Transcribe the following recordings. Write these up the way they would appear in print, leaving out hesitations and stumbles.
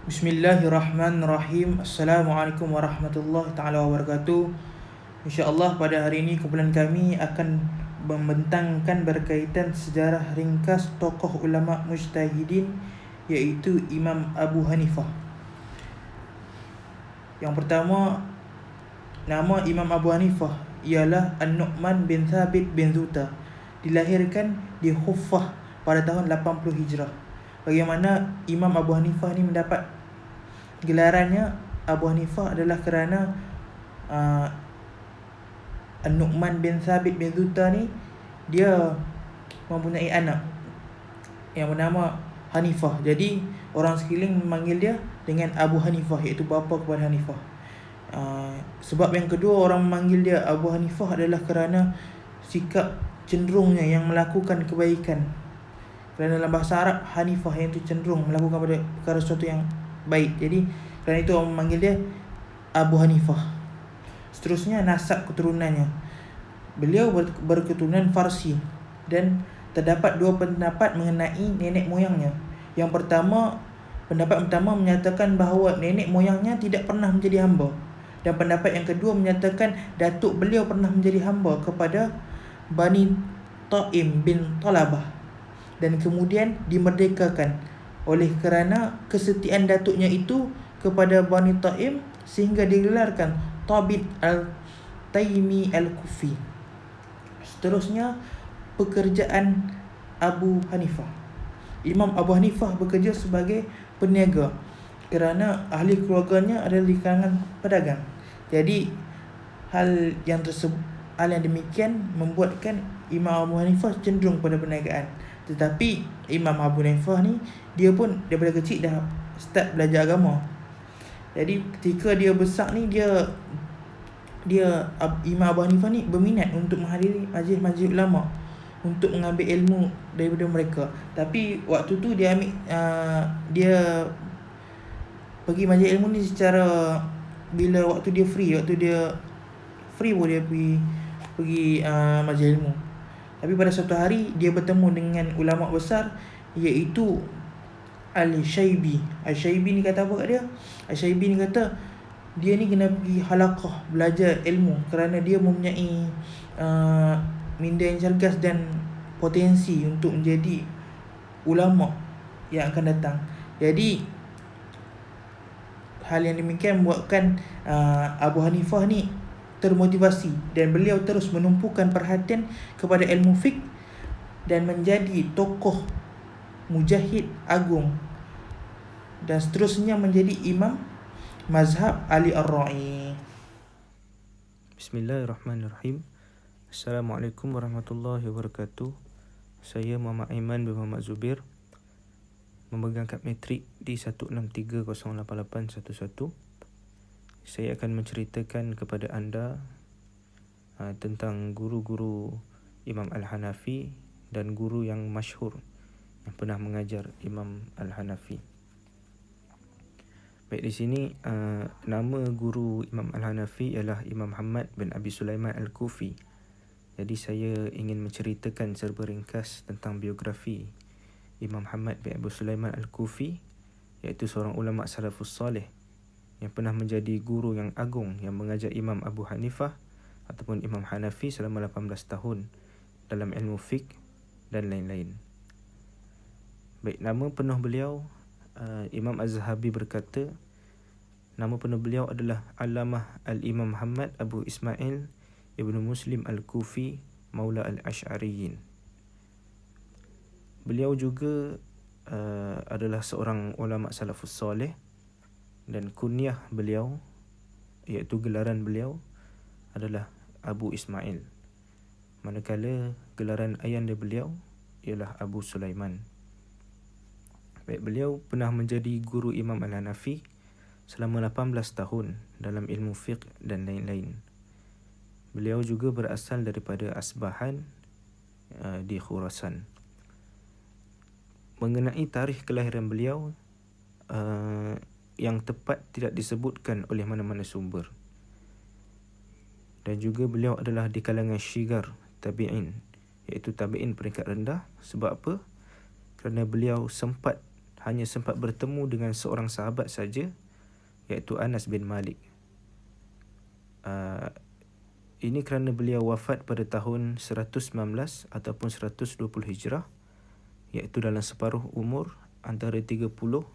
Bismillahirrahmanirrahim. Assalamualaikum warahmatullahi taala wabarakatuh. InsyaAllah pada hari ini kumpulan kami akan membentangkan berkaitan sejarah ringkas tokoh ulama mujtahidin, iaitu Imam Abu Hanifah. Yang pertama, nama Imam Abu Hanifah ialah An-Nu'man bin Thabit bin Zuta. Dilahirkan di Khuffah pada tahun 80 Hijrah. Bagaimana Imam Abu Hanifah ni mendapat gelarannya Abu Hanifah adalah kerana An-Nu'man bin Thabit bin Zuta ni dia mempunyai anak yang bernama Hanifah. Jadi orang sekeliling memanggil dia dengan Abu Hanifah, iaitu bapa kepada Hanifah. Sebab yang kedua orang memanggil dia Abu Hanifah adalah kerana sikap cenderungnya yang melakukan kebaikan. Kerana dalam bahasa Arab, Hanifah yang itu cenderung melakukan pada perkara sesuatu yang baik. Jadi kerana itu orang memanggil dia Abu Hanifah. Seterusnya nasab keturunannya. Beliau berketurunan Farsi dan terdapat dua pendapat mengenai nenek moyangnya. Yang pertama, pendapat pertama menyatakan bahawa nenek moyangnya tidak pernah menjadi hamba. Dan pendapat yang kedua menyatakan datuk beliau pernah menjadi hamba kepada Bani Taim bin Talabah dan kemudian dimerdekakan. Oleh kerana kesetiaan datuknya itu kepada Bani Taim sehingga digelarkan Tabit al-Taimi al-Kufi. Seterusnya, pekerjaan Abu Hanifah. Imam Abu Hanifah bekerja sebagai peniaga kerana ahli keluarganya adalah di kalangan pedagang. Jadi hal yang demikian membuatkan Imam Abu Hanifah cenderung pada perniagaan. Tetapi Imam Abu Hanifah ni dia pun daripada kecil dah start belajar agama. Jadi ketika dia besar ni Imam Abu Hanifah ni berminat untuk menghadiri majlis-majlis ulama untuk mengambil ilmu daripada mereka. Tapi waktu tu dia pergi majlis ilmu ni secara bila waktu dia free pun dia pergi majlis ilmu. Tapi pada suatu hari dia bertemu dengan ulama besar, iaitu Al-Syaibi. Al-Syaibi ni kata apa kat dia? Al-Syaibi ni kata dia ni kena pergi halaqah belajar ilmu kerana dia mempunyai minda yang cergas dan potensi untuk menjadi ulama yang akan datang. Jadi hal yang demikian membuatkan Abu Hanifah ni termotivasi dan beliau terus menumpukan perhatian kepada ilmu fiqh dan menjadi tokoh mujahid agung dan seterusnya menjadi imam mazhab Ali Ar-Ra'i. Bismillahirrahmanirrahim. Assalamualaikum warahmatullahi wabarakatuh. Saya Muhammad Aiman bin Muhammad Zubir, memegang kad metrik di 16308811. Saya akan menceritakan kepada anda tentang guru-guru Imam Al-Hanafi dan guru yang masyhur yang pernah mengajar Imam Al-Hanafi. Baik, di sini nama guru Imam Al-Hanafi ialah Imam Muhammad bin Abi Sulaiman Al-Kufi. Jadi saya ingin menceritakan serba ringkas tentang biografi Imam Muhammad bin Abi Sulaiman Al-Kufi, iaitu seorang ulama salafus salih yang pernah menjadi guru yang agung yang mengajar Imam Abu Hanifah ataupun Imam Hanafi selama 18 tahun dalam ilmu fiqh dan lain-lain. Baik, nama penuh beliau, Imam Az-Zahabi berkata, nama penuh beliau adalah Allamah Al-Imam Muhammad Abu Ismail Ibnu Muslim Al-Kufi Maula Al-Ash'ariyin. Beliau juga adalah seorang ulama salafus salih dan kunyah beliau, iaitu gelaran beliau, adalah Abu Ismail, manakala gelaran ayahanda beliau ialah Abu Sulaiman. Baik, beliau pernah menjadi guru Imam Al-Hanafi selama 18 tahun dalam ilmu fiqh dan lain-lain. Beliau juga berasal daripada Asbahan di Khurasan. Mengenai tarikh kelahiran beliau, yang tepat tidak disebutkan oleh mana-mana sumber. Dan juga beliau adalah di kalangan syigar tabi'in, iaitu tabi'in peringkat rendah. Sebab apa? Kerana beliau sempat hanya sempat bertemu dengan seorang sahabat saja, iaitu Anas bin Malik. Ini kerana beliau wafat pada tahun 119 ataupun 120 Hijrah, iaitu dalam separuh umur antara 30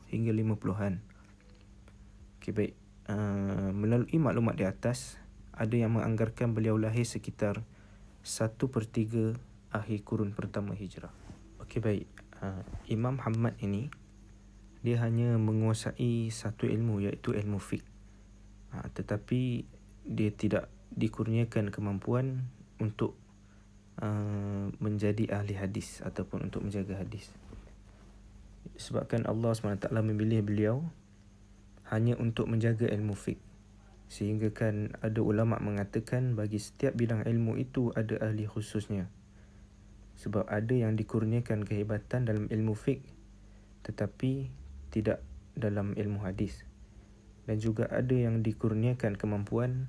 hingga 50-an. Okey, baik. Melalui maklumat di atas, ada yang menganggarkan beliau lahir sekitar 1/3 akhir kurun pertama Hijrah. Okey, baik. Imam Ahmad ini, dia hanya menguasai satu ilmu, iaitu ilmu fiqh. Tetapi dia tidak dikurniakan kemampuan untuk menjadi ahli hadis ataupun untuk menjaga hadis. Sebabkan Allah SWT memilih beliau hanya untuk menjaga ilmu fiqh. Sehingga kan ada ulama mengatakan bagi setiap bidang ilmu itu ada ahli khususnya. Sebab ada yang dikurniakan kehebatan dalam ilmu fiqh tetapi tidak dalam ilmu hadis. Dan juga ada yang dikurniakan kemampuan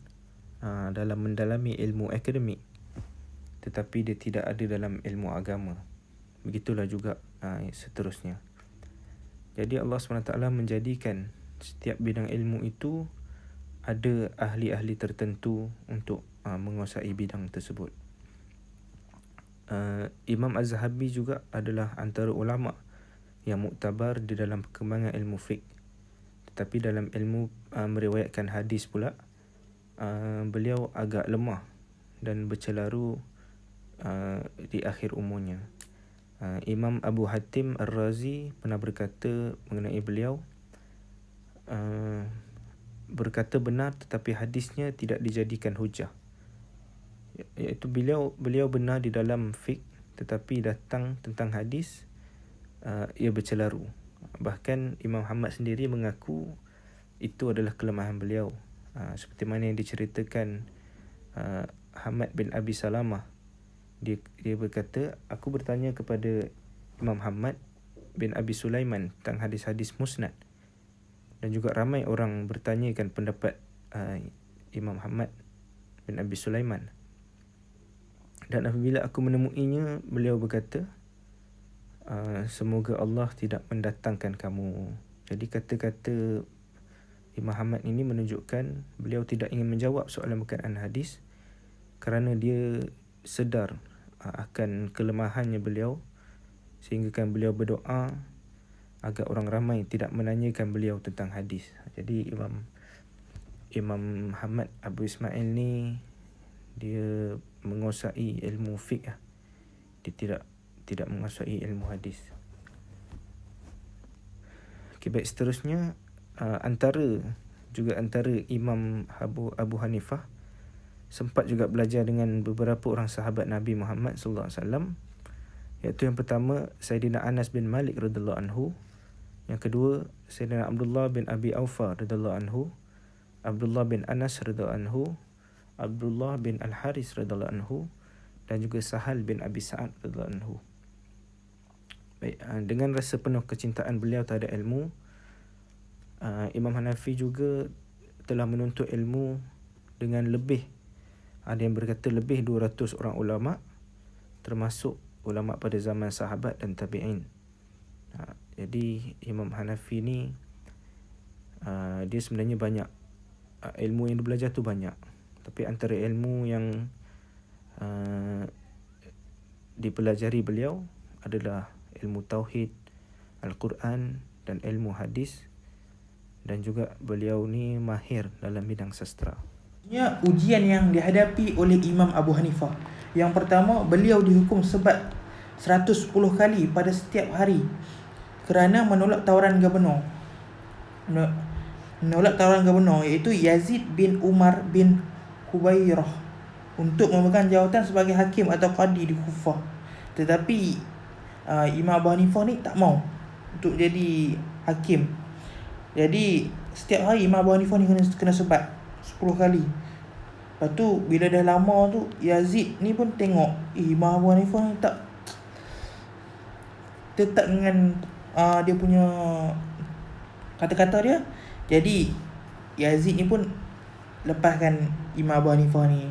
dalam mendalami ilmu akademik tetapi dia tidak ada dalam ilmu agama. Begitulah juga seterusnya. Jadi Allah SWT menjadikan setiap bidang ilmu itu ada ahli-ahli tertentu untuk menguasai bidang tersebut. Imam Az-Zahabi juga adalah antara ulama yang muktabar di dalam perkembangan ilmu fiqh. Tetapi dalam ilmu meriwayatkan hadis pula, beliau agak lemah dan bercelaru di akhir umurnya. Imam Abu Hatim Ar-Razi pernah berkata mengenai beliau, berkata benar tetapi hadisnya tidak dijadikan hujah. Iaitu beliau benar di dalam fiqh tetapi datang tentang hadis ia bercelaru. Bahkan Imam Ahmad sendiri mengaku itu adalah kelemahan beliau. Seperti mana yang diceritakan Hamad bin Abi Salamah, dia berkata, aku bertanya kepada Imam Hamad bin Abi Sulaiman tentang hadis-hadis musnad, dan juga ramai orang bertanyakan pendapat Imam Hamad bin Abi Sulaiman. Dan apabila aku menemuinya, beliau berkata, semoga Allah tidak mendatangkan kamu. Jadi kata-kata Imam Ahmad ini menunjukkan beliau tidak ingin menjawab soalan berkenaan hadis kerana dia sedar akan kelemahannya beliau, sehingga kan beliau berdoa agar orang ramai tidak menanyakan beliau tentang hadis. Jadi Imam Ahmad Abu Ismail ni dia menguasai ilmu fiqh. Dia tidak menguasai ilmu hadis. Okay, baik, seterusnya antara Imam Abu Hanifah sempat juga belajar dengan beberapa orang sahabat Nabi Muhammad sallallahu alaihi wasallam, iaitu yang pertama Sayyidina Anas bin Malik radhiyallahu anhu, yang kedua Sayyidina Abdullah bin Abi Aufa radhiyallahu anhu, Abdullah bin Anas radhiyallahu anhu, Abdullah bin Al-Haris radhiyallahu anhu, dan juga Sahal bin Abi Sa'ad radhiyallahu anhu. Baik, dengan rasa penuh kecintaan beliau terhadap ilmu, Imam Hanafi juga telah menuntut ilmu dengan lebih, ada yang berkata lebih 200 orang ulama, termasuk ulama pada zaman sahabat dan tabi'in. Jadi Imam Hanafi ni dia sebenarnya banyak ilmu yang dia belajar tu banyak, tapi antara ilmu yang dipelajari beliau adalah ilmu tauhid, Al-Quran dan ilmu hadis, dan juga beliau ni mahir dalam bidang sastra. Ujian yang dihadapi oleh Imam Abu Hanifah. Yang pertama, beliau dihukum sebat 110 kali pada setiap hari kerana menolak tawaran gubernur. Iaitu Yazid bin Umar bin Hubairah untuk memegang jawatan sebagai hakim atau qadi di Kufah. Tetapi Imam Abu Hanifah ni tak mau untuk jadi hakim. Jadi setiap hari Imam Abu Hanifah ni kena sebat 10 kali. Lepas tu bila dah lama tu, Yazid ni pun tengok Imam Abu Hanifah ni tak tetap dengan dia punya kata-kata dia. Jadi Yazid ni pun lepaskan Imam Abu Hanifah ni.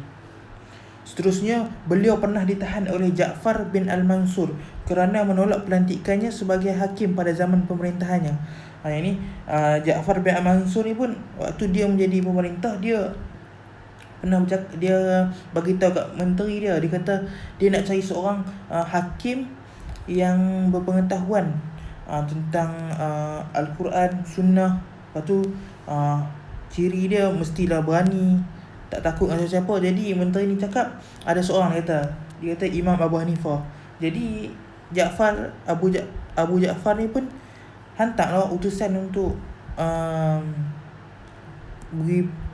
Seterusnya, beliau pernah ditahan oleh Ja'far bin Al-Mansur kerana menolak pelantikannya sebagai hakim pada zaman pemerintahannya. Yang ni Ja'far bin Al-Mansur ni pun waktu dia menjadi pemerintah, dia dia bagi tahu kat menteri dia kata dia nak cari seorang hakim yang berpengetahuan tentang Al-Quran, Sunnah. Lepas tu ciri dia mestilah berani, tak takut dengan siapa-siapa. Jadi menteri ni cakap ada seorang dia kata Imam Abu Hanifah. Jadi Abu Ja'far ni pun hantarlah utusan untuk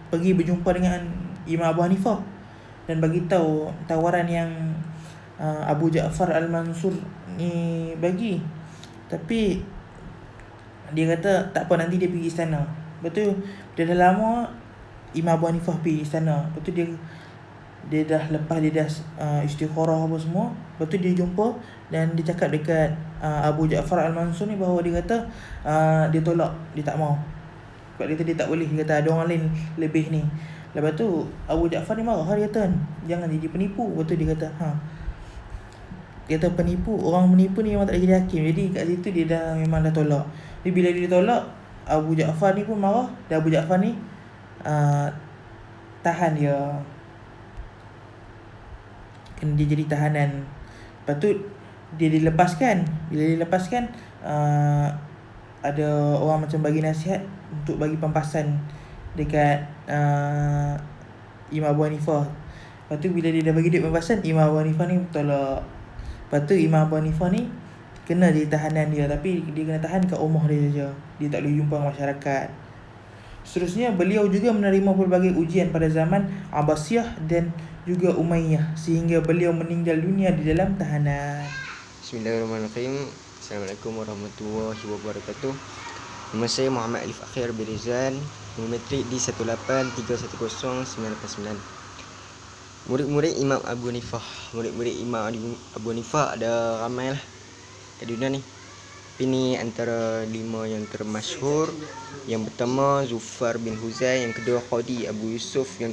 pergi berjumpa dengan Imam Abu Hanifah dan bagi tahu tawaran yang Abu Ja'far Al-Mansur ni bagi. Tapi dia kata tak apa, nanti dia pergi istana. Lepas tu dia dah lama Imam Abu Hanifah pergi istana. Lepas tu dia dah lepas dia dah istikharah apa semua. Lepas tu dia jumpa dan dia cakap dekat Abu Ja'far Al-Mansur ni bahawa dia kata dia tolak, dia tak mau. Sebab dia kata dia tak boleh, dia kata ada orang lain lebih ni. Lepas tu Abu Ja'far ni marah, dia kata jangan jadi penipu. Lepas tu dia kata dia kata orang menipu ni memang tak boleh jadi hakim. Jadi kat situ dia memang dah tolak. Jadi bila dia tolak, Abu Ja'far ni pun marah. Dan Abu Ja'far ni tahan dia, kena dia jadi tahanan. Lepas tu dia dilepaskan. Bila dilepaskan, ada orang macam bagi nasihat untuk bagi pampasan dekat Imam Abu Hanifah. Lepas tu bila dia dah bagi duit pampasan, Imam Abu Hanifah ni tolak. Lepas tu Imam Abu Hanifah ni kena jadi tahanan dia, tapi dia kena tahan kat rumah dia saja. Dia tak boleh jumpa dengan masyarakat. Seterusnya, beliau juga menerima pelbagai ujian pada zaman Abbasiyah dan juga Umayyah sehingga beliau meninggal dunia di dalam tahanan. Bismillahirrahmanirrahim. Assalamualaikum warahmatullahi wabarakatuh. Nama saya Muhammad Alif Akhir bin Rizal, matrik di 1831099. Murid-murid Imam Abu Hanifah. Murid-murid Imam Abu Hanifah ada ramai lah kat dunia ni. Ini antara 5 yang termasyhur. Yang pertama Zufar bin Huzai, yang kedua Qadi Abu Yusuf, yang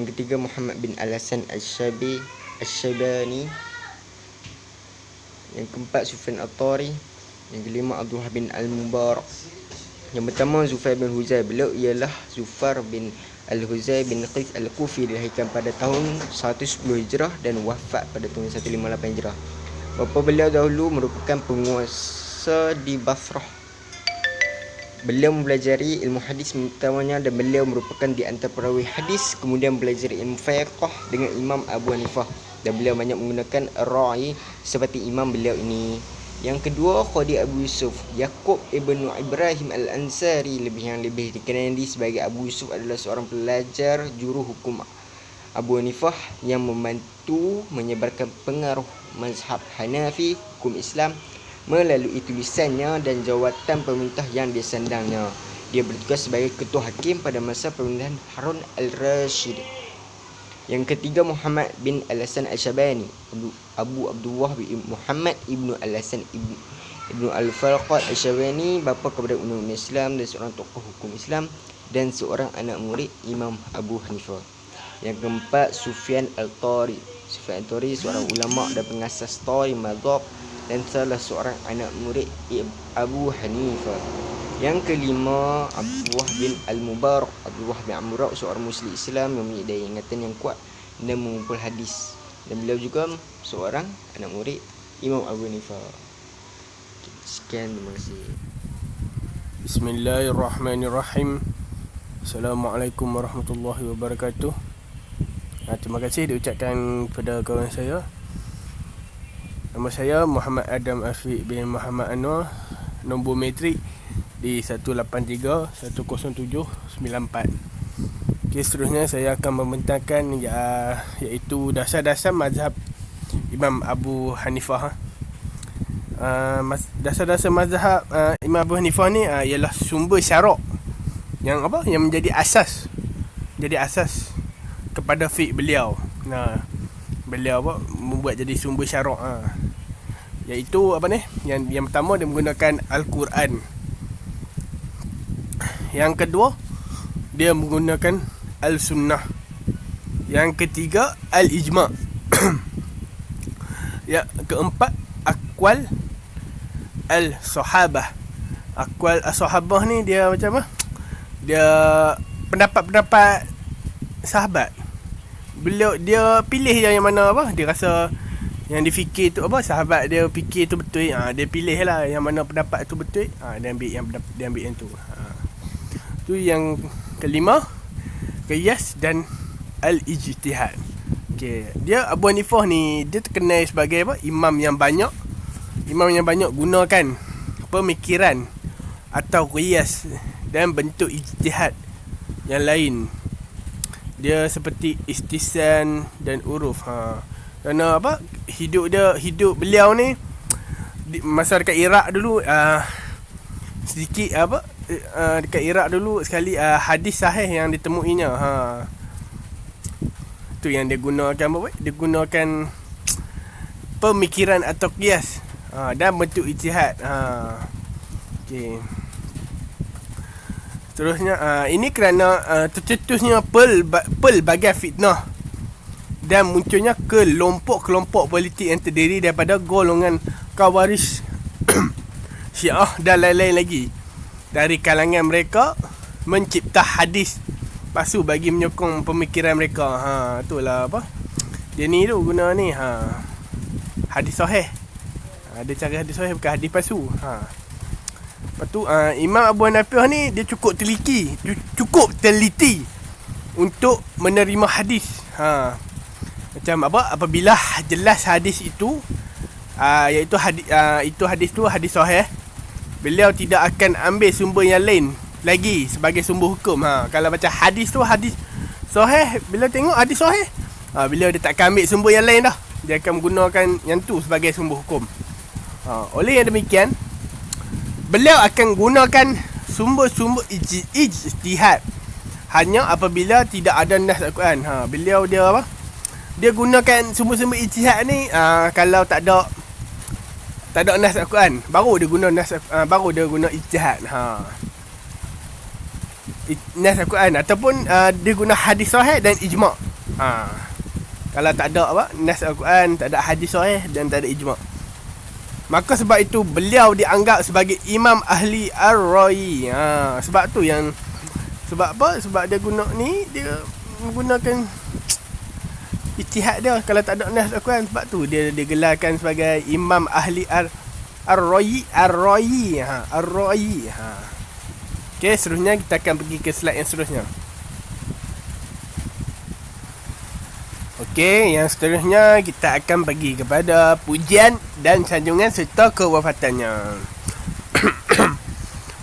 ketiga Muhammad bin Al-Hasan Al-Shaybani, yang keempat Sufyan At-Tari, yang kelima Abdullah bin Al-Mubarak. Yang pertama Zufar bin Huzai, beliau ialah Zufar bin Al-Huzai bin Qis Al-Kufi, dilahirkan pada tahun 110 Hijrah dan wafat pada tahun 158 Hijrah. Bapa beliau dahulu merupakan penguasa di Basrah. Beliau mempelajari ilmu hadis utamanya dan beliau merupakan di antara perawi hadis. Kemudian belajar ilmu fiqh dengan Imam Abu Hanifah dan beliau banyak menggunakan ar-ra'i seperti imam beliau ini. Yang kedua Qadi Abu Yusuf, Yaqub ibnu Ibrahim Al-Ansari, lebih dikenali sebagai Abu Yusuf, adalah seorang pelajar juru hukum Abu Hanifah yang membantu menyebarkan pengaruh mazhab Hanafi hukum Islam melalui tulisannya dan jawatan pemerintah yang disandangnya. Dia bertugas sebagai ketua hakim pada masa pemerintahan Harun al-Rashid. Yang ketiga Muhammad bin Al-Hasan Al-Shaybani, Abu Abdullah bin Muhammad ibnu Al-Hasan ibnu Al-Farqad Al-Shaybani, bapa kepada undang-undang Islam dan seorang tokoh hukum Islam dan seorang anak murid Imam Abu Hanifah. Yang keempat Sufyan Al-Thawri. Sufyan Al-Thawri seorang ulama dan pengasas Thawri Madhab dan salah seorang anak murid Abu Hanifah. Yang kelima Abdullah bin Al-Mubarak. Abdullah bin Al-Mubarak seorang muslim Islam yang mempunyai daya ingatan yang kuat dan mengumpul hadis, dan beliau juga seorang anak murid Imam Abu Hanifah. Sekian, terima kasih. Bismillahirrahmanirrahim. Assalamualaikum warahmatullahi wabarakatuh. Terima kasih diucapkan kepada kawan saya. Nama saya Muhammad Adam Afiq bin Muhammad Anwar. Nombor matrik di 183-10794. Seterusnya saya akan membentangkan iaitu dasar-dasar mazhab Imam Abu Hanifah. Dasar-dasar mazhab Imam Abu Hanifah ni ialah sumber syarak yang menjadi asas kepada fiqh beliau. Beliau membuat jadi sumber syarak. Iaitu yang pertama dia menggunakan Al-Quran. Yang kedua dia menggunakan Al-Sunnah. Yang ketiga al-ijma'. Yang keempat aqwal al-sahabah. Aqwal as-sahabah ni dia macam apa? Dia pendapat-pendapat sahabat. Beliau dia pilih yang mana apa? Dia rasa yang dia fikir tu apa, sahabat dia fikir tu betul, dia pilih lah yang mana pendapat tu betul, dia ambil yang tu. Tu yang kelima, qiyas dan al-ijtihad. Okey, dia Abu Hanifah ni dia terkenal sebagai apa? Imam yang banyak gunakan pemikiran atau qiyas dan bentuk ijtihad yang lain. Dia seperti istisan dan uruf. Kerana apa? Hidup beliau ni masa dekat Iraq dulu, sedikit apa? Dekat Iraq dulu sekali hadis sahih yang ditemuinya. Tu yang dia gunakan apa? Dia gunakan pemikiran atau qiyas dan bentuk ijtihad. Okey. Seterusnya, ini kerana tercetusnya pelbagai fitnah dan munculnya kelompok-kelompok politik yang terdiri daripada golongan Khawarij, Syiah dan lain-lain lagi. Dari kalangan mereka mencipta hadis palsu bagi menyokong pemikiran mereka. Itulah apa? Dia ni tu guna ni hadis sahih. Dia cari hadis sahih bukan hadis palsu. Lepas tu Imam Abu Hanifah ni dia cukup teliti untuk menerima hadis. Macam apa? Apabila jelas hadis itu iaitu hadis tu hadis sahih, beliau tidak akan ambil sumber yang lain lagi sebagai sumber hukum. Kalau macam hadis tu hadis sahih, bila tengok hadis sahih, beliau dia tak akan ambil sumber yang lain dah. Dia akan menggunakan yang tu sebagai sumber hukum. Oleh yang demikian, beliau akan gunakan sumber-sumber ijtihad hanya apabila tidak ada nas Al-Quran. Beliau dia apa? Dia gunakan sumber-sumber ijtihad ni kalau tak ada nas Al-Quran, baru dia guna baru dia guna ijtihad. Nas Al-Quran ataupun dia guna hadis sahih dan ijma'. Kalau tak ada apa? Nas Al-Quran, tak ada hadis sahih dan tak ada ijma'. Maka sebab itu beliau dianggap sebagai imam ahli ar-ra'i. Sebab tu yang sebab apa? Sebab dia guna ni, dia menggunakan ijtihad dia. Kalau tak ada nas Al-Quran, sebab tu dia gelarkan sebagai imam ahli ar-ra'i. Okey, seterusnya kita akan pergi ke slide yang seterusnya. Okey, yang seterusnya kita akan pergi kepada pujian dan sanjungan serta kewafatannya.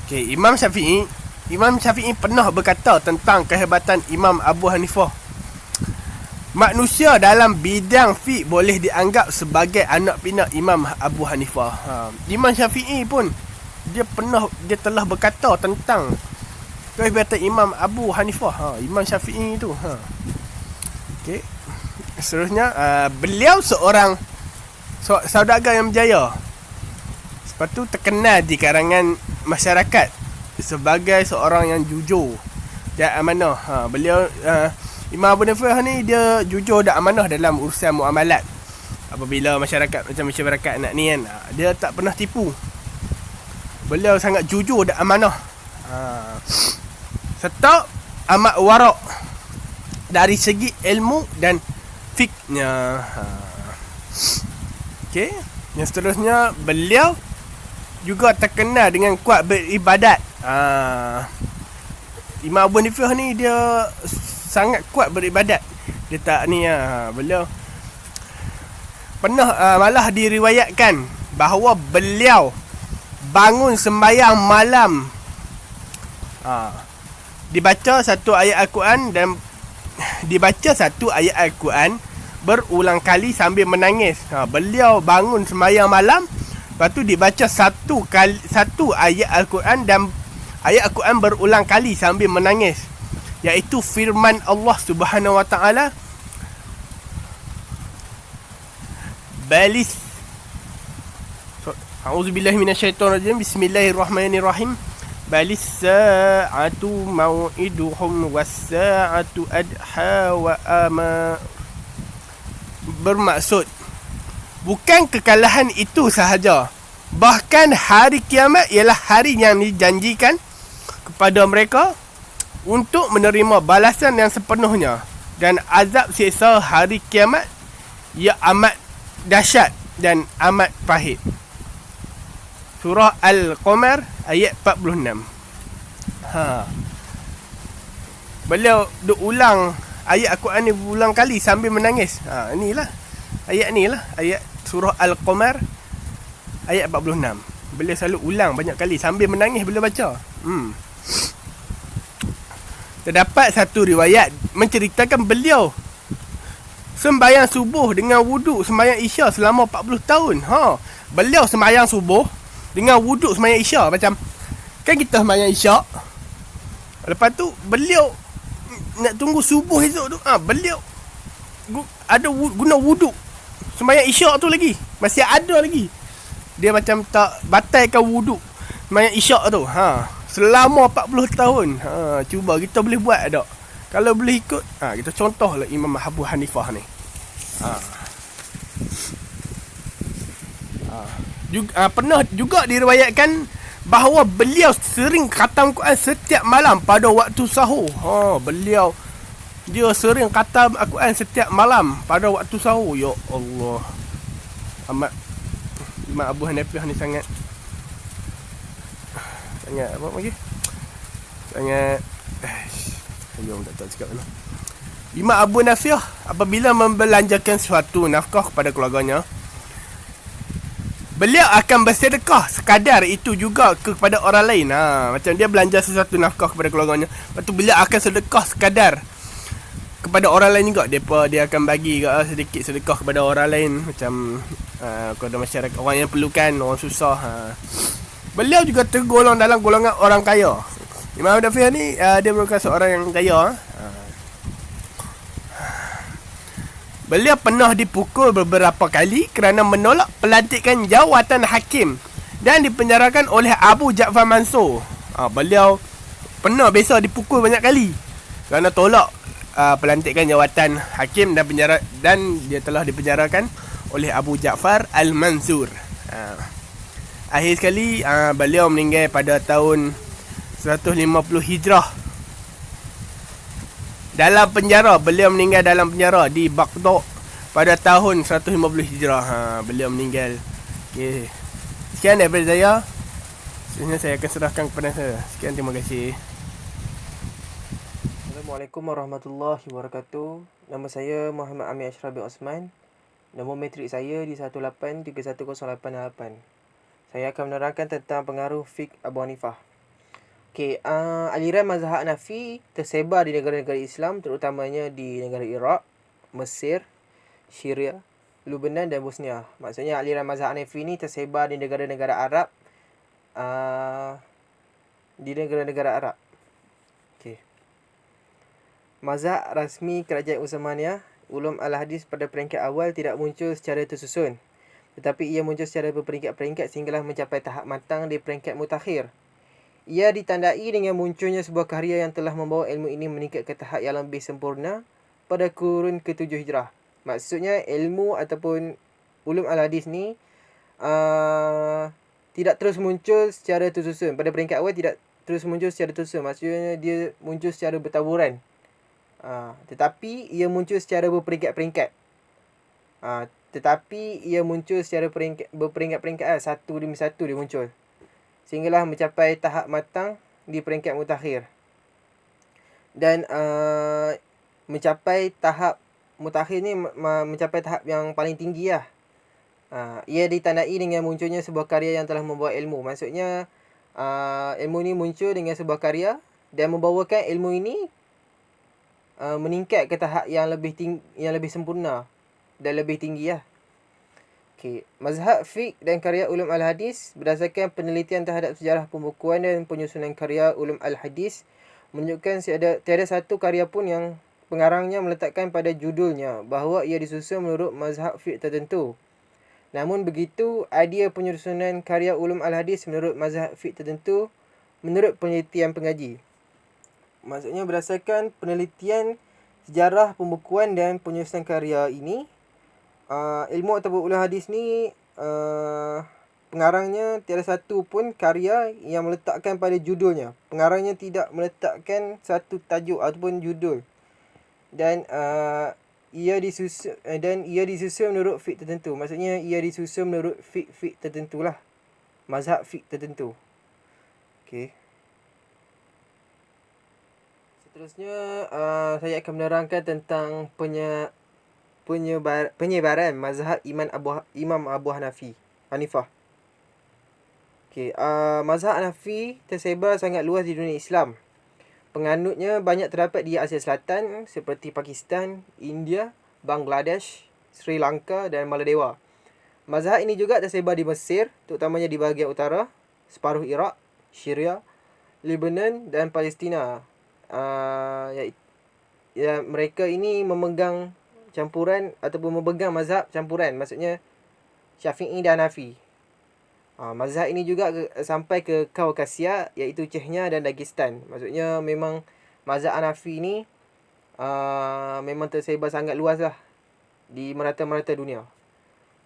Okey, Imam Syafi'i pernah berkata tentang kehebatan Imam Abu Hanifah. Manusia dalam bidang fiqh boleh dianggap sebagai anak pinak Imam Abu Hanifah. Imam Syafi'i pun dia telah berkata tentang kehebatan Imam Abu Hanifah. Imam Syafi'i tu. Okey. Seterusnya, beliau seorang saudagar yang berjaya. Lepas tu terkenal di kalangan masyarakat sebagai seorang yang jujur dan amanah. Beliau Imam Abu Hanifah ni dia jujur dan amanah dalam urusan muamalat. Apabila masyarakat nak ni kan, dia tak pernah tipu. Beliau sangat jujur dan amanah. Serta amat warak dari segi ilmu dan fiknya. Okey, yang seterusnya, beliau juga terkenal dengan kuat beribadat. Imam Abu Hanifah ni dia sangat kuat beribadat. Dia tak ni beliau pernah malah diriwayatkan bahawa beliau bangun sembahyang malam, dibaca satu ayat Al-Quran berulang kali sambil menangis. Beliau bangun sembahyang malam, lepas tu dibaca satu ayat Al-Quran dan ayat Al-Quran berulang kali sambil menangis, iaitu firman Allah Subhanahu wa taala, A'udzubillahi minasyaitonirrajim. Bismillahirrahmanirrahim. balis sa'atu mau'iduhum was sa'atu adha wa ama. Bermaksud bukan kekalahan itu sahaja, bahkan hari kiamat ialah hari yang dijanjikan kepada mereka untuk menerima balasan yang sepenuhnya, dan azab siksa hari kiamat ia amat dahsyat dan amat pahit. Surah Al-Qamar ayat 46. Beliau duk ulang ayat Al-Quran ni berulang kali sambil menangis. Inilah ayat surah Al-Qamar ayat 46. Beliau selalu ulang banyak kali sambil menangis bila baca. Terdapat satu riwayat menceritakan beliau sembahyang subuh dengan wuduk sembahyang isya selama 40 tahun. Beliau sembahyang subuh dengan wuduk sembahyang isya. Macam kan kita sembahyang isya, lepas tu beliau nak tunggu subuh esok tu, beliau ada guna wuduk sembahyang isyak tu lagi. Masih ada lagi. Dia macam tak batalkan wuduk sembahyang isyak tu. Selama 40 tahun. Cuba kita boleh buat tak? Kalau boleh ikut, kita contohlah Imam Abu Hanifah ni. Pernah juga diriwayatkan bahawa beliau sering khatam Quran setiap malam pada waktu sahur. Dia sering khatam Al-Quran setiap malam pada waktu sahur. Ya Allah. Amat Imam Abu Hanifah ni sangat apa lagi? Sangat ayom tak tahu cakap mana. Imam Abu Hanifah apabila membelanjakan suatu nafkah kepada keluarganya, beliau akan bersedekah sekadar itu juga kepada orang lain. Macam dia belanja sesuatu nafkah kepada keluarganya, lepas tu beliau akan sedekah sekadar kepada orang lain juga. Dia akan bagi sedikit sedekah kepada orang lain, macam kepada masyarakat, orang yang perlukan, orang susah. Beliau juga tergolong dalam golongan orang kaya. Imam Dafiah ni dia merupakan seorang yang kaya. Beliau pernah dipukul beberapa kali kerana menolak pelantikan jawatan hakim dan dipenjarakan oleh Abu Ja'far Mansur. Beliau pernah biasa dipukul banyak kali kerana tolak pelantikan jawatan hakim dan dia telah dipenjarakan oleh Abu Ja'far Al-Mansur. Akhir sekali beliau meninggal pada tahun 150 Hijrah. Dalam penjara, beliau meninggal dalam penjara di Baghdad pada tahun 150 Hijrah. Beliau meninggal. Okey. Sekian daripada saya. Sebenarnya saya akan serahkan kepada saya. Sekian, terima kasih. Assalamualaikum warahmatullahi wabarakatuh. Nama saya Muhammad Amir Ashraf bin Osman. Nombor matrik saya di 18310888. Saya akan menerangkan tentang pengaruh fiqh Abu Hanifah. Okey, aliran mazhab Hanafi tersebar di negara-negara Islam, terutamanya di negara Iraq, Mesir, Syria, Lebanon dan Bosnia. Maksudnya aliran mazhab Hanafi ni tersebar di negara-negara Arab. Okey. Mazhab rasmi Kerajaan Uthmaniyah, ulum al-hadis pada peringkat awal tidak muncul secara tersusun, tetapi ia muncul secara berperingkat-peringkat sehinggalah mencapai tahap matang di peringkat mutakhir. Ia ditandai dengan munculnya sebuah karya yang telah membawa ilmu ini meningkat ke tahap yang lebih sempurna pada kurun ke-7 Hijrah. Maksudnya ilmu ataupun ulum al-hadis ni tidak terus muncul secara tersusun. Pada peringkat awal tidak terus muncul secara tersusun. Maksudnya dia muncul secara bertaburan. Tetapi ia muncul secara berperingkat-peringkat. Berperingkat-peringkat, satu demi satu dia muncul, sehinggalah mencapai tahap matang di peringkat mutakhir. Dan mencapai tahap mutakhir ni mencapai tahap yang paling tinggi lah. Ia ditandai dengan munculnya sebuah karya yang telah membawa ilmu. Maksudnya ilmu ni muncul dengan sebuah karya dan membawakan ilmu ini meningkat ke tahap yang lebih sempurna dan lebih tinggi lah. Okay. Mazhab fiqh dan karya ulum al-hadis berdasarkan penelitian terhadap sejarah pembukuan dan penyusunan karya ulum al-hadis menunjukkan tiada satu karya pun yang pengarangnya meletakkan pada judulnya bahawa ia disusun menurut mazhab fiqh tertentu. Namun begitu, idea penyusunan karya ulum al-hadis menurut mazhab fiqh tertentu menurut penelitian pengaji. Maksudnya berdasarkan penelitian sejarah pembukuan dan penyusunan karya ini, ilmu ataupun ulum hadis ni pengarangnya tiada satu pun karya yang meletakkan pada judulnya. Pengarangnya tidak meletakkan satu tajuk ataupun judul. Dan ia disusun menurut fiqh tertentu. Maksudnya ia disusun menurut fiqh tertentulah. Mazhab fiqh tertentu. Okey. Seterusnya saya akan menerangkan tentang penyebaran mazhab Imam Abu Hanifah. Okey, mazhab Hanafi tersebar sangat luas di dunia Islam. Penganutnya banyak terdapat di Asia Selatan seperti Pakistan, India, Bangladesh, Sri Lanka dan Maladewa. Mazhab ini juga tersebar di Mesir, terutamanya di bahagian utara, separuh Iraq, Syria, Lebanon dan Palestina. Mereka ini memegang campuran ataupun memegang mazhab campuran, maksudnya Syafi'i dan Hanafi. Mazhab ini juga sampai ke Kaukasia, iaitu Chechnya dan Dagestan. Maksudnya memang mazhab Hanafi ni memang tersebar sangat luas lah di merata-merata dunia.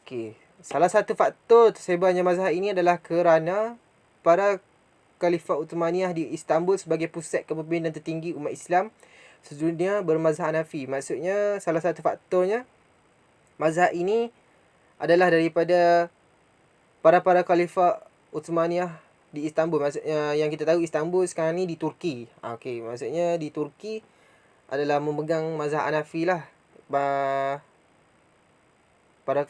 Okey, salah satu faktor tersebarnya mazhab ini adalah kerana para Khalifah Uthmaniyah di Istanbul sebagai pusat kepimpinan tertinggi umat Islam sedunia bermazhab Hanafi. Maksudnya salah satu faktornya mazhab ini adalah daripada para Khalifah Uthmaniyah di Istanbul. Maksudnya yang kita tahu Istanbul sekarang ni di Turki. Okey, maksudnya di Turki adalah memegang mazhab Hanafi lah. Para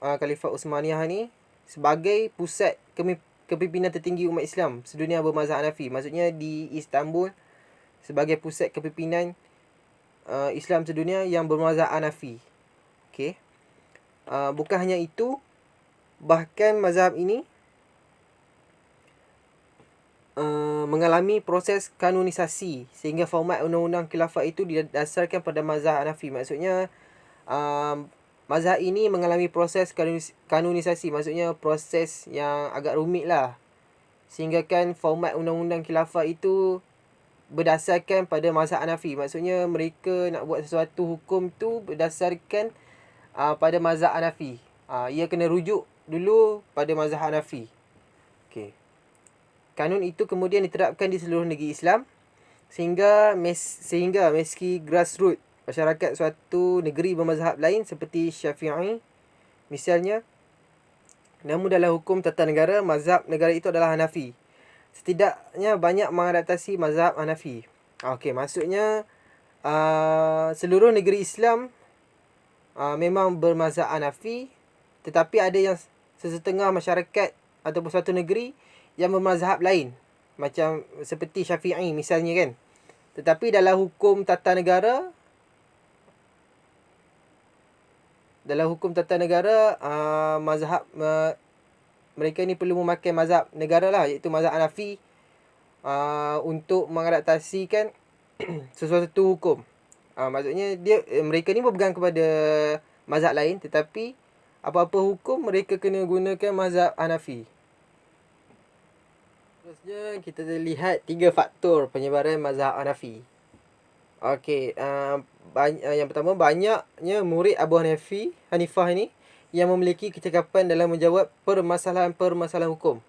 Khalifah Uthmaniyah ni sebagai pusat kepimpinan tertinggi umat Islam sedunia bermazhab Hanafi. Maksudnya di Istanbul sebagai pusat kepimpinan Islam sedunia yang bermazhab Hanafi. Okey. Bukan hanya itu, bahkan mazhab ini mengalami proses kanonisasi sehingga format undang-undang khilafah itu didasarkan pada mazhab Hanafi. Maksudnya mazhab ini mengalami proses kanonisasi, maksudnya proses yang agak rumit lah, sehingga kan format undang-undang khilafah itu berdasarkan pada mazhab Hanafi. Maksudnya mereka nak buat sesuatu hukum tu berdasarkan pada mazhab Hanafi. Ia kena rujuk dulu pada mazhab Hanafi. Okey. Kanun itu kemudian diterapkan di seluruh negeri Islam sehingga meski grassroots masyarakat suatu negeri bermazhab lain seperti Syafi'i misalnya, namun dalam hukum tata negara mazhab negara itu adalah Hanafi. Setidaknya banyak mengadaptasi mazhab Hanafi. Okey, maksudnya seluruh negeri Islam memang bermazhab Hanafi, tetapi ada yang sesetengah masyarakat ataupun suatu negeri yang bermazhab lain, macam seperti Syafi'i misalnya kan. Tetapi dalam hukum tata negara mazhab mereka ni perlu memakai mazhab negara lah, iaitu mazhab Hanafi untuk mengadaptasikan sesuatu hukum. Maksudnya mereka ni berpegang kepada mazhab lain, tetapi apa-apa hukum mereka kena gunakan mazhab Hanafi. Terusnya kita lihat 3 faktor penyebaran mazhab Hanafi. Okey, yang pertama, banyaknya murid Abu Hanifah ini yang memiliki kecakapan dalam menjawab permasalahan-permasalahan hukum.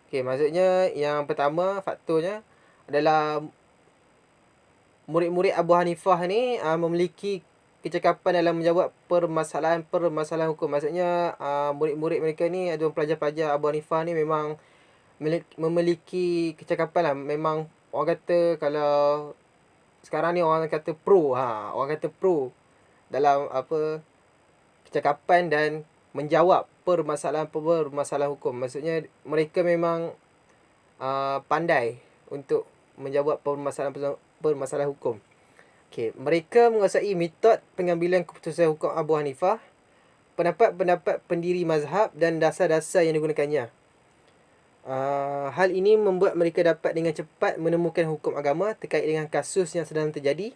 Okey, maksudnya yang pertama faktornya adalah murid-murid Abu Hanifah ni memiliki kecakapan dalam menjawab permasalahan-permasalahan hukum. Maksudnya murid-murid mereka ni atau pelajar-pelajar Abu Hanifah ni memang memiliki kecakapan lah. Memang orang kata, kalau sekarang ni orang kata pro dalam kecakapan dan menjawab permasalahan hukum. Maksudnya mereka memang pandai untuk menjawab permasalahan hukum. Okey, mereka menguasai metod pengambilan keputusan hukum Abu Hanifah, pendapat-pendapat pendiri mazhab dan dasar-dasar yang digunakannya. Hal ini membuat mereka dapat dengan cepat menemukan hukum agama terkait dengan kasus yang sedang terjadi.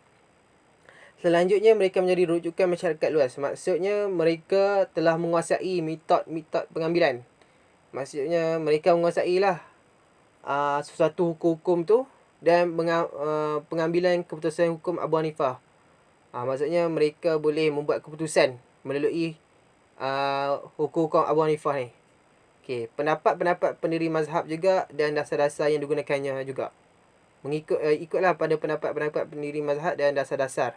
Selanjutnya, mereka menjadi rujukan masyarakat luas. Maksudnya mereka telah menguasai metod pengambilan. Maksudnya mereka menguasai lah sesuatu hukum-hukum tu dan pengambilan keputusan hukum Abu Hanifah. Maksudnya mereka boleh membuat keputusan melalui hukum-hukum Abu Hanifah ni. Okey, pendapat-pendapat pendiri mazhab juga dan dasar-dasar yang digunakannya juga. Ikutlah pada pendapat-pendapat pendiri mazhab dan dasar-dasar.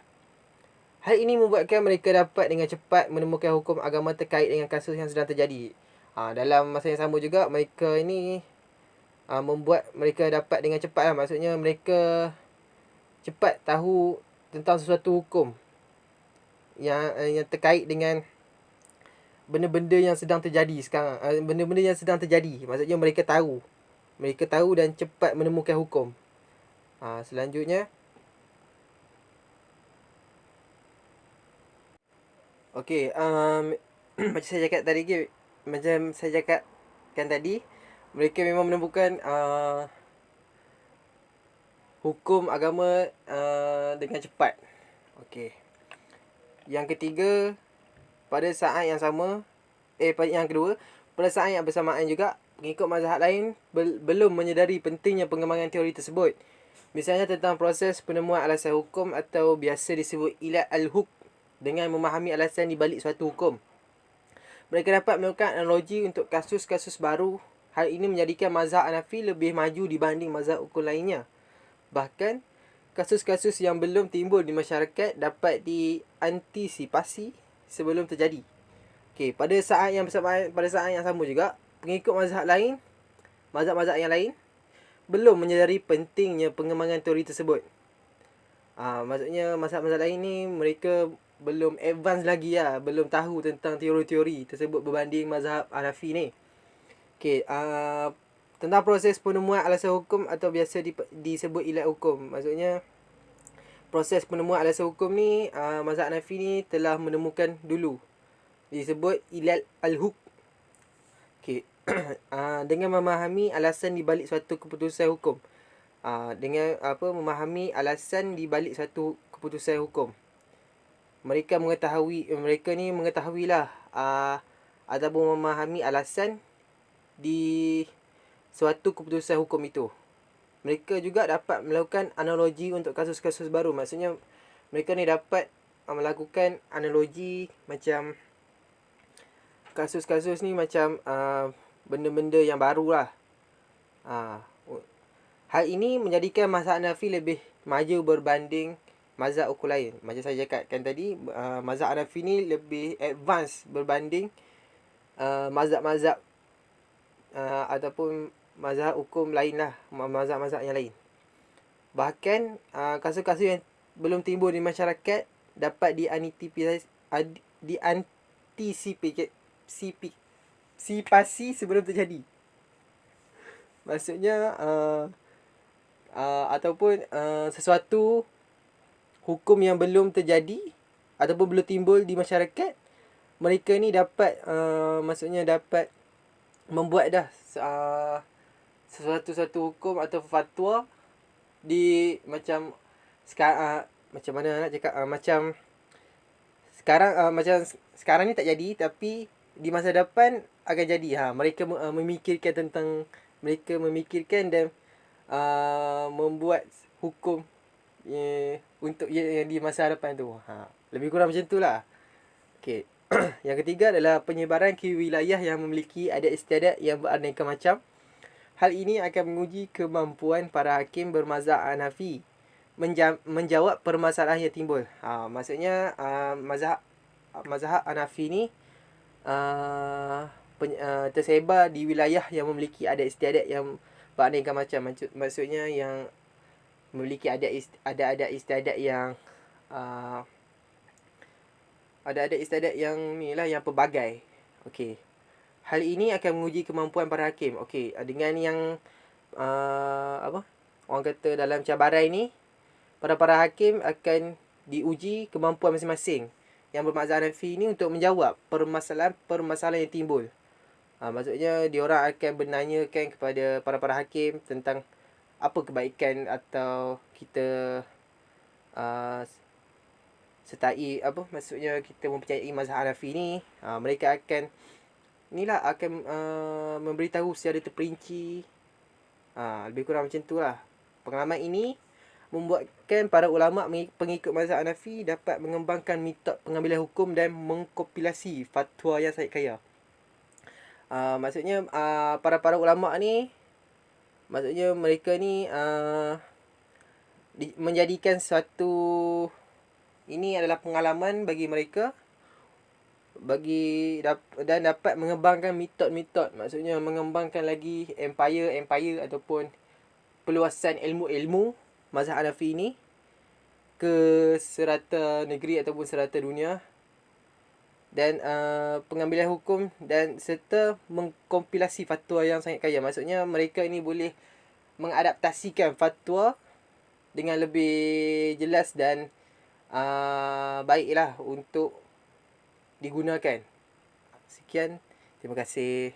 Hal ini membuatkan mereka dapat dengan cepat menemukan hukum agama terkait dengan kasus yang sedang terjadi. Dalam masa yang sama juga, mereka ini membuat mereka dapat dengan cepat lah. Maksudnya mereka cepat tahu tentang sesuatu hukum yang terkait dengan benda-benda yang sedang terjadi sekarang. Benda-benda yang sedang terjadi. Maksudnya mereka tahu. Mereka tahu dan cepat menemukan hukum. Selanjutnya. Okey, macam saya cakap tadi, mereka memang menemukan hukum agama dengan cepat. Okey. Yang ketiga, pada saat yang sama, yang kedua, pada saat yang bersamaan juga, pengikut mazhab lain belum menyedari pentingnya pengembangan teori tersebut. Misalnya tentang proses penemuan alasan hukum atau biasa disebut ilat al-hukm dengan memahami alasan di balik suatu hukum. Mereka dapat melakukan analogi untuk kasus-kasus baru. Hal ini menjadikan mazhab Hanafi lebih maju dibanding mazhab hukum lainnya. Bahkan, kasus-kasus yang belum timbul di masyarakat dapat diantisipasi sebelum terjadi. Okey, pada saat yang sama juga, pengikut mazhab-mazhab yang lain belum menyedari pentingnya pengembangan teori tersebut. Maksudnya mazhab-mazhab lain ni mereka belum advance lagi lah, belum tahu tentang teori-teori tersebut berbanding mazhab Hanafi ni. Okey, tentang proses penemuan alasan hukum atau biasa disebut ilat hukum. Maksudnya proses penemuan alasan hukum ni mazhab Hanafi ni telah menemukan dulu. Disebut ilat al-hukm. Okey. Dengan memahami alasan di balik suatu keputusan hukum. Memahami alasan di balik suatu keputusan hukum. Mereka mengetahuilah ataupun memahami alasan di suatu keputusan hukum itu. Mereka juga dapat melakukan analogi untuk kasus-kasus baru. Maksudnya mereka ni dapat melakukan analogi macam kasus-kasus ni macam benda-benda yang baru lah. Hal ini menjadikan mazhab Hanafi lebih maju berbanding mazhab hukum lain. Macam saya cakapkan tadi, mazhab Hanafi ni lebih advance berbanding mazhab-mazhab ataupun mazhab hukum lain lah, mazhab-mazhab yang lain. Bahkan kasus-kasus yang belum timbul di masyarakat dapat diantisipasi sebelum terjadi. Maksudnya ataupun sesuatu hukum yang belum terjadi ataupun belum timbul di masyarakat, mereka ni dapat dapat membuat dah sesuatu hukum atau fatwa di macam sekarang, macam mana nak cakap, macam sekarang ni tak jadi tapi di masa depan akan jadi. Mereka memikirkan dan membuat hukum untuk yang di masa depan tu. Lebih kurang macam tu lah. Okey. Yang ketiga adalah penyebaran ke wilayah yang memiliki adat istiadat yang beraneka macam. Hal ini akan menguji kemampuan para hakim bermazhab Hanafi menjawab permasalahan yang timbul. Maksudnya mazhab Hanafi ni tersebar di wilayah yang memiliki adat istiadat yang beraneka macam. Maksudnya yang memiliki adat istiadat yang ada istiadat yang ni lah, yang pelbagai. Okey. Hal ini akan menguji kemampuan para hakim. Okey, dengan yang orang kata dalam cabaran ni, para hakim akan diuji kemampuan masing-masing yang bermazhab Hanafi ni untuk menjawab permasalahan yang timbul. Maksudnya diorang akan bertanyakan kepada para hakim tentang apa kebaikan atau kita maksudnya kita mempercayai mazhab Hanafi ni. Mereka akan memberitahu secara terperinci Lebih kurang macam tu lah. Pengalaman ini membuatkan para ulama' pengikut mazhab Hanafi dapat mengembangkan metod pengambilan hukum dan mengkompilasi fatwa yang sangat kaya. Maksudnya para ulama' ni, maksudnya mereka ni menjadikan suatu, ini adalah pengalaman bagi mereka dan dapat mengembangkan metod-metod, maksudnya mengembangkan lagi empire ataupun peluasan ilmu-ilmu mazhab Hanafi ni ke serata negeri ataupun serata dunia, dan pengambilan hukum dan serta mengkompilasi fatwa yang sangat kaya. Maksudnya mereka ini boleh mengadaptasikan fatwa dengan lebih jelas dan baiklah untuk digunakan. Sekian, terima kasih.